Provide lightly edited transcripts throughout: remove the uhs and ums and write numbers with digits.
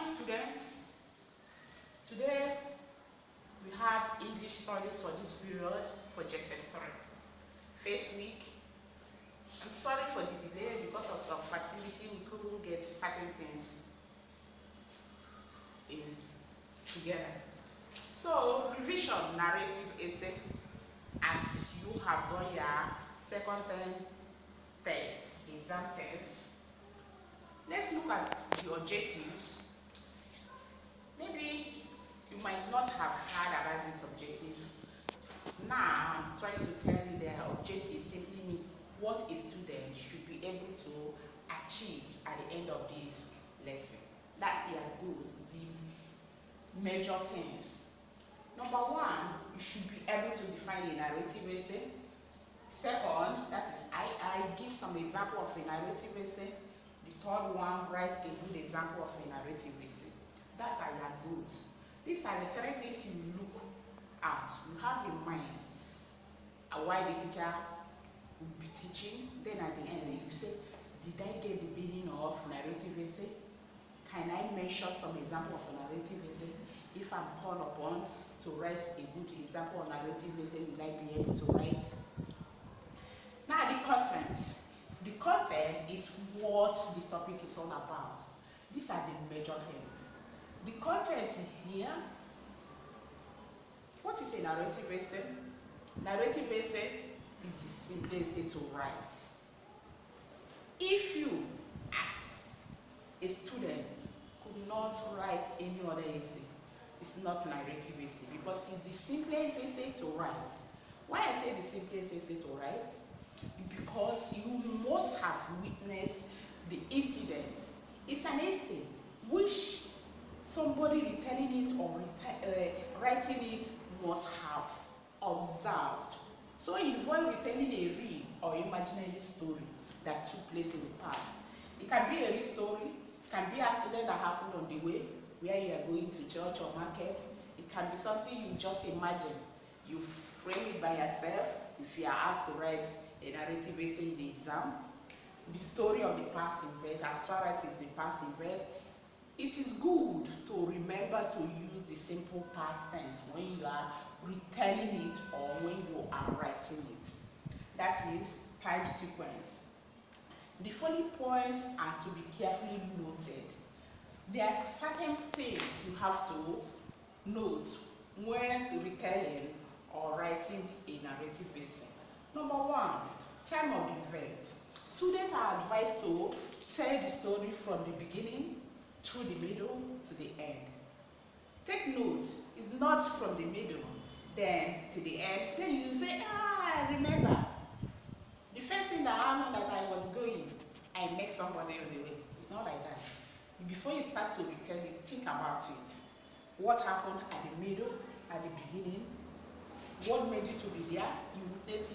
morning, students. Today we have English studies for this period for JS3. First week. I'm sorry for the delay because of some facility we couldn't get certain things together. So revision narrative essay as you have done your second term text, exam test. Let's look at the objectives. Maybe you might not have heard about this objective. Now I'm trying to tell you their objective simply means what a student should be able to achieve at the end of this lesson. That's their goals, the major things. Number one, you should be able to define a narrative essay. Second, that is I give some example of a narrative essay. The third one, write a good example of a narrative essay. That's our goals. These are the three things you look at. You have in mind why the teacher will be teaching. Then at the end, you say, did I get the meaning of narrative essay? Can I mention some example of a narrative essay? If I'm called upon to write a good example of narrative essay, will I be able to write? Now the content. The content is what the topic is all about. These are the major things. The content is here. What is a narrative essay? Narrative essay is the simplest essay to write. If you, as a student, could not write any other essay, it's not narrative essay because it's the simplest essay to write. Why I say the simplest essay to write? Because you must have witnessed the incident. It's an essay which somebody retelling it or writing it must have observed. So it involves retelling a real or imaginary story that took place in the past. It can be a real story, it can be an accident that happened on the way where you are going to church or market. It can be something you just imagine. You frame it by yourself. If you are asked to write a narrative essay in the exam, the story of the past event, as far as it's the past event, it is good to remember to use the simple past tense when you are retelling it or when you are writing it. That is time sequence. The following points are to be carefully noted. There are certain things you have to note when retelling or writing a narrative essay. Number one, time of the event. Students are advised to tell the story from the beginning through the middle to the end. Take note, it's not from the middle then to the end. Then you say, I remember. The first thing that happened that I was going, I met somebody on the way. It's not like that. Before you start to retell it, think about it. What happened at the middle, at the beginning? What made you to be there? You witnessed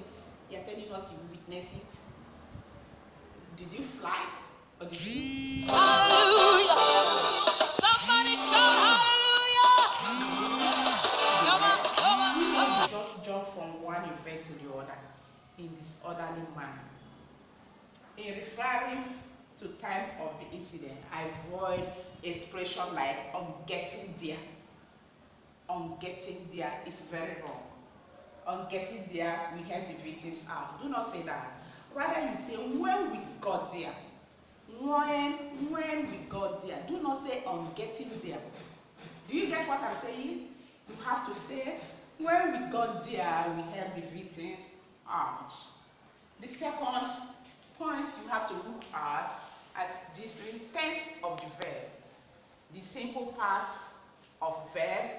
it. You're telling us you witnessed it. Did you fly? Or did you? Hallelujah! Somebody shout hallelujah! Come on, come on, come on. Just jump from one event to the other in disorderly manner. In referring to time of the incident, avoid expression like on getting there. On getting there is very wrong. On getting there, we help the victims out. Do not say that. Rather, you say when we got there. When we got there. Do not say on getting there. Do you get what I'm saying? You have to say when we got there, we help the victims out. The second point you have to look at this tense of the verb. The simple past of verb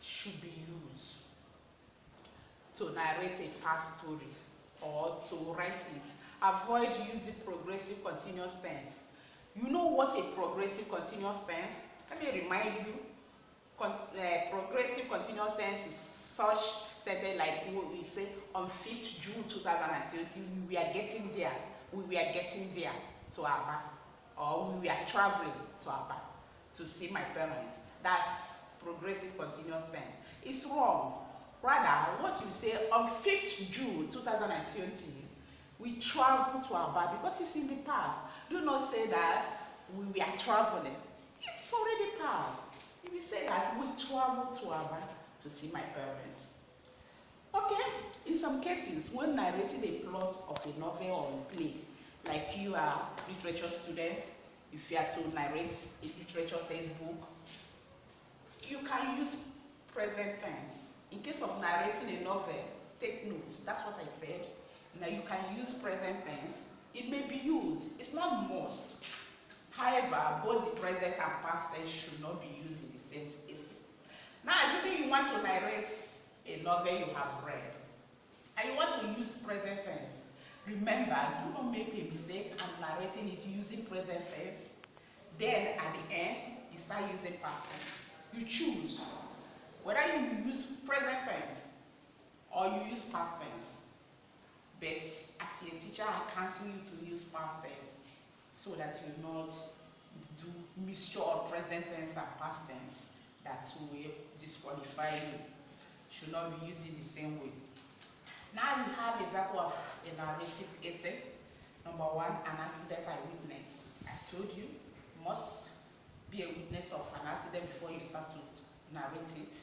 should be used to narrate a past story or to write it. Avoid using progressive continuous tense. You know what a progressive continuous tense? Let me remind you. Progressive continuous tense is such sentence like we say on 5th June 2020, we were getting there. We were getting there to Aba, or we were traveling to Aba to see my parents. That's progressive continuous tense. It's wrong. Rather, what you say on 5th June 2020, we traveled to Aba because it's in the past. Do not say that we were traveling. It's already past. past. You will say that we traveled to Aba to see my parents. Okay, in some cases, when narrating a plot of a novel or a play, like you are literature students, if you are to narrate a literature textbook, you can use present tense. In case of narrating a novel, take note, that's what I said. Now you can use present tense. It may be used, it's not must. However, both the present and past tense should not be used in the same essay. Now, assuming you want to narrate a novel you have read, and you want to use present tense, remember, do not make a mistake and narrating it using present tense. Then, at the end, you start using past tense. You choose whether you use present tense or you use past tense. But as a teacher, I counsel you to use past tense so that you not do mixture of present tense and past tense. That will disqualify you. Should not be using the same way. Now we have example of a narrative essay. Number one, an accident eyewitness. I've told you, you must be a witness of an accident before you start to narrate it.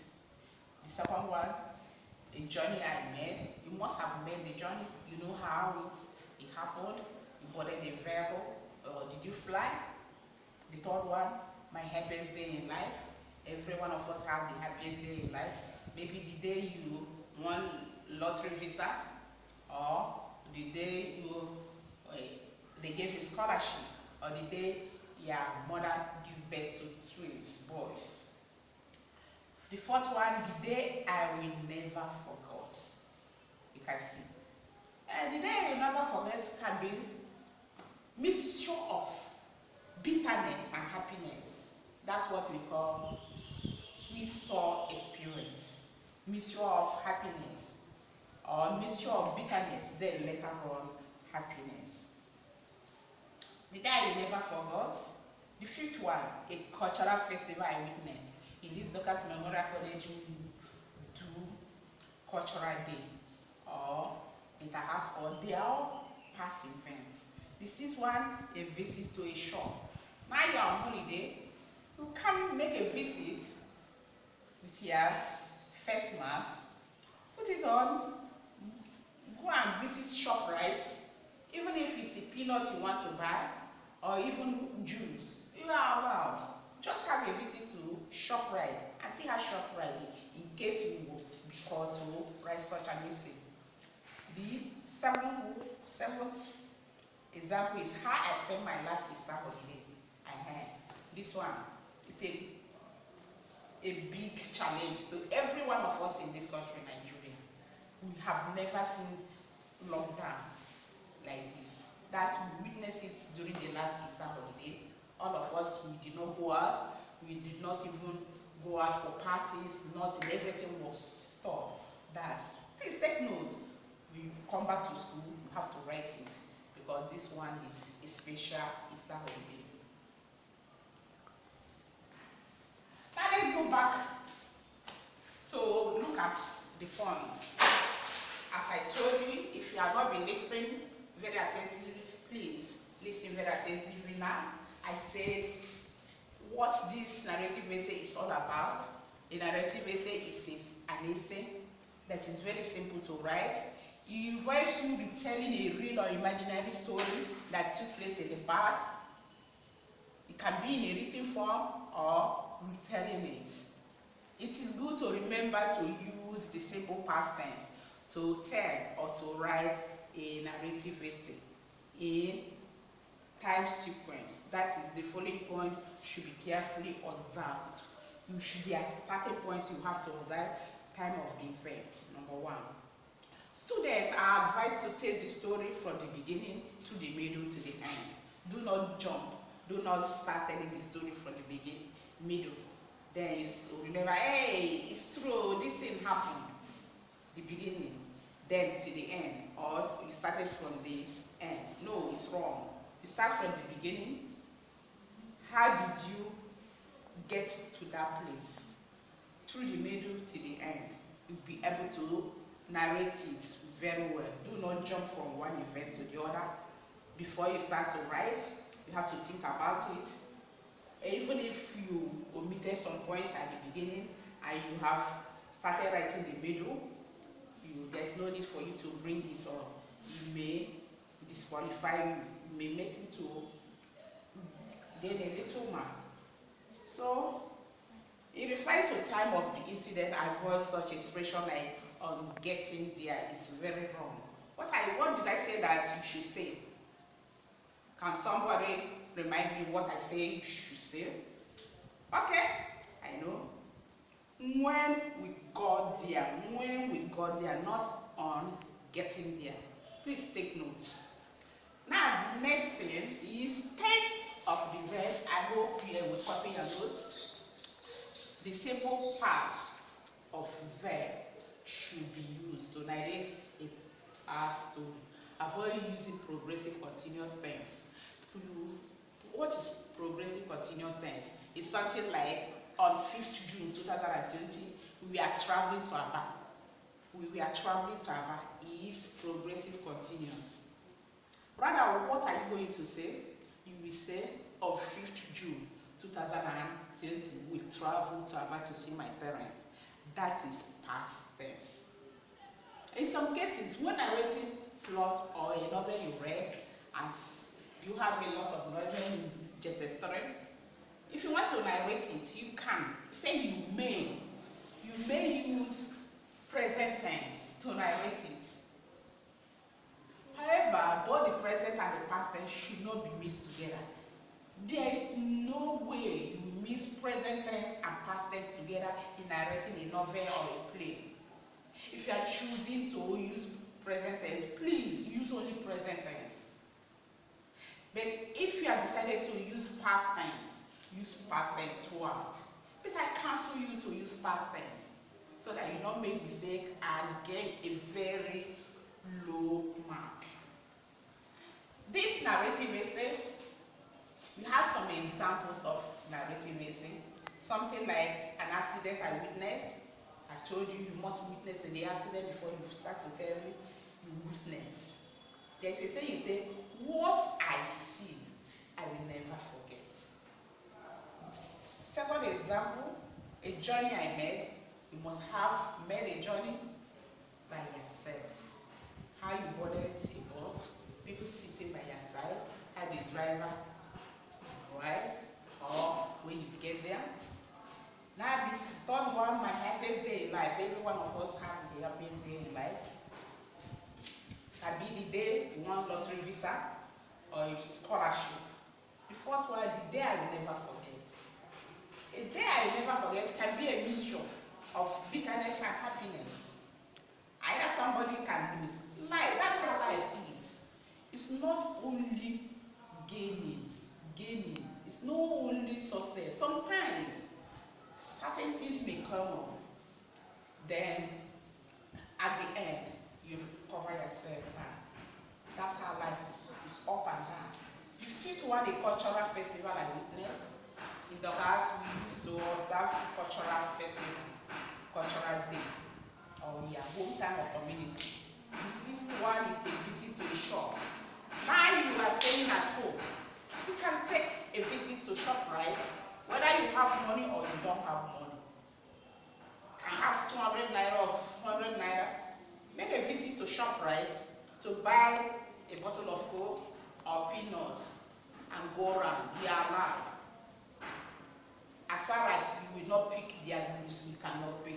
The second one, a journey I made. You must have made the journey. You know how it happened. You boarded a vehicle, or did you fly? The third one, my happiest day in life. Every one of us have the happiest day in life. Maybe the day you won lottery visa, or the day they gave you scholarship, or the day your mother gave birth to twins, boys. The fourth one, the day I will never forget. You can see. The day I will never forget can be mixture of bitterness and happiness. That's what we call seesaw experience. Mixture of happiness or mixture of bitterness, then later on happiness. The day I will never forget. The fifth one, a cultural festival I witnessed. In this Doctors Memorial College, we do cultural day or inter-house sport. They are all past events. This is one, a visit to a shop. Now you are on holiday, you can make a visit with your face mask, put it on, go and visit shop, right? Even if it's a peanut you want to buy, or even juice, you are allowed. Just have a visit to ShopRite and see how ShopRite is in case you will be called to write such an essay. The seventh example is how I spent my last Easter holiday. This one is a big challenge to every one of us in this country, Nigeria. We have never seen lockdown like this. That's we witnessed it during the last Easter holiday. All of us, we did not go out. We did not even go out for parties. Nothing. Everything was stopped. Please take note. When you come back to school, you have to write it because this one is a special Easter holiday. Now let's go back to look at the point. As I told you, if you have not been listening very attentively, please listen very attentively now. I said what this narrative essay is all about. A narrative essay is an essay that is very simple to write. It involves you retelling a real or imaginary story that took place in the past. It can be in a written form or retelling it. It is good to remember to use the simple past tense to tell or to write a narrative essay in time sequence. That is, the following point should be carefully observed. You should be at certain points you have to observe time of the event. Number one. Students are advised to take the story from the beginning to the middle to the end. Do not jump. Do not start telling the story from the beginning, middle. Then you remember, hey, it's true, this thing happened. The beginning, then to the end. Or you started from the end. No, it's wrong. You start from the beginning. How did you get to that place? Through the middle to the end. You'll be able to narrate it very well. Do not jump from one event to the other. Before you start to write, you have to think about it. Even if you omit omitted some points at the beginning and you have started writing the middle, there's no need for you to bring it up. You may disqualify you, may make you to gain a little mark. So, in referring to time of the incident, avoid such expression like on getting there is very wrong. What did I say that you should say? Can somebody remind me what I say you should say? Okay, I know. When we got there, not on getting there. Please take note. Now, the next thing is test of the verb. I hope you will copy your notes. The simple past of verb should be used to narrate a past story. Avoid using progressive continuous tense. What is progressive continuous tense? It's something like on 5th June 2020, we are traveling to Aba. We are traveling to Aba is progressive continuous. Rather, what are you going to say? You will say on 5th June 2020, we traveled to Aba to see my parents. That is past tense. In some cases, when narrating plot or a novel you read, as you have a lot of novel in JS3, if you want to narrate it, you can. Say you may use present tense to narrate it. However, both the present and the past tense should not be mixed together. There is no way you mix present tense and past tense together in narrating a novel or a play. If you are choosing to use present tense, please use only present tense. But if you have decided to use past tense throughout. But I counsel you to use past tense so that you don't make mistake and get a very low mark. This narrative essay, we have some examples of narrative essay. Something like an accident I witnessed. I've told you must witness the accident before you start to tell me you witness. There's a saying, you say, what I see, I will never forget. Second example, a journey I made. You must have made a journey by yourself. How you boarded a bus, people sitting by your side, how the driver, right? Or when you get there. Now the third one, my happiest day in life. Every one of us have the happiest day in life. Can be the day you won lottery visa or your scholarship. The fourth one, the day I will never forget. A day I will never forget can be a mixture of bitterness and happiness. Either somebody can lose. Life, that's how life is. It's not only gaining. It's not only success. Sometimes certain things may come up. Then at the end, you recover yourself back. That's how life is up and down. You fit one a cultural festival I witnessed. In the past, we used to observe cultural festival, cultural day, or your hometown or community. The sixth one is a visit to a shop. Now you are staying at home. You can take a visit to ShopRite, whether you have money or you don't have money. I have 200 naira or 100 naira. Make a visit to ShopRite to buy a bottle of Coke or peanuts and go around. You are allowed. As far as you will not pick their goods, you cannot pay.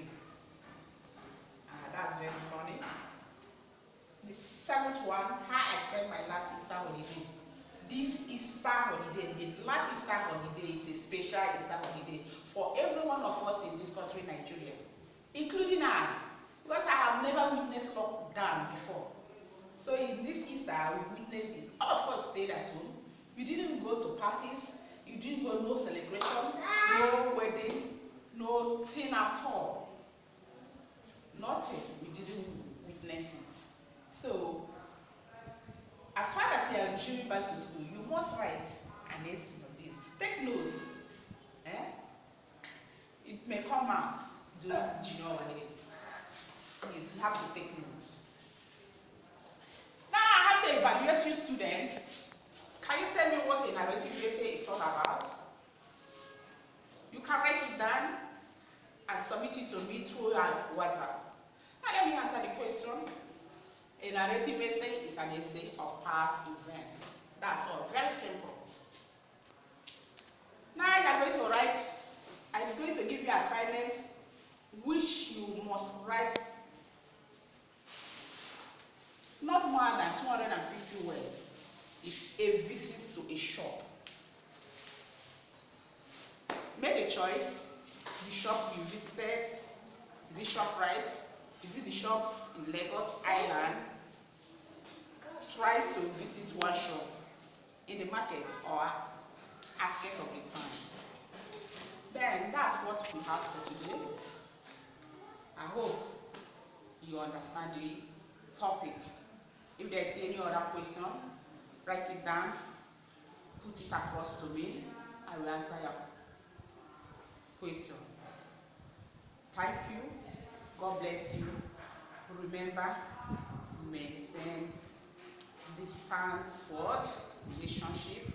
That's very funny. The seventh one, how I spent my last Easter holiday. This Easter holiday, the last Easter holiday is a special Easter holiday for every one of us in this country, Nigeria, including I, because I have never witnessed lockdown before. So in this Easter, we witnessed it. All of us stayed at home. We didn't go to parties. You didn't go, no celebration, no wedding, no thing at all. Nothing. We didn't witness it. So, as far as you are returning back to school, you must write an essay on this. Take notes. It may come out during junior holiday. Yes, you have to take notes. Now I have to evaluate you students. Can you tell me what a narrative essay is all about? You can can write it down and submit it to me through WhatsApp. And let me answer the question. A narrative essay is an essay of past events. That's all. Very simple. Now you are going to write, I'm going to give you assignments which you must write not more than 250 words. It's a visit to a shop. Make a choice. The shop you visited, is it ShopRite? Is it the shop in Lagos Island? Try to visit one shop in the market or aspect of the time. Then that's what we have for today. I hope you understand the topic. If there's any other question, write it down, put it across to me, I will answer your question. Thank you. God bless you. Remember, maintain distance what? Relationship.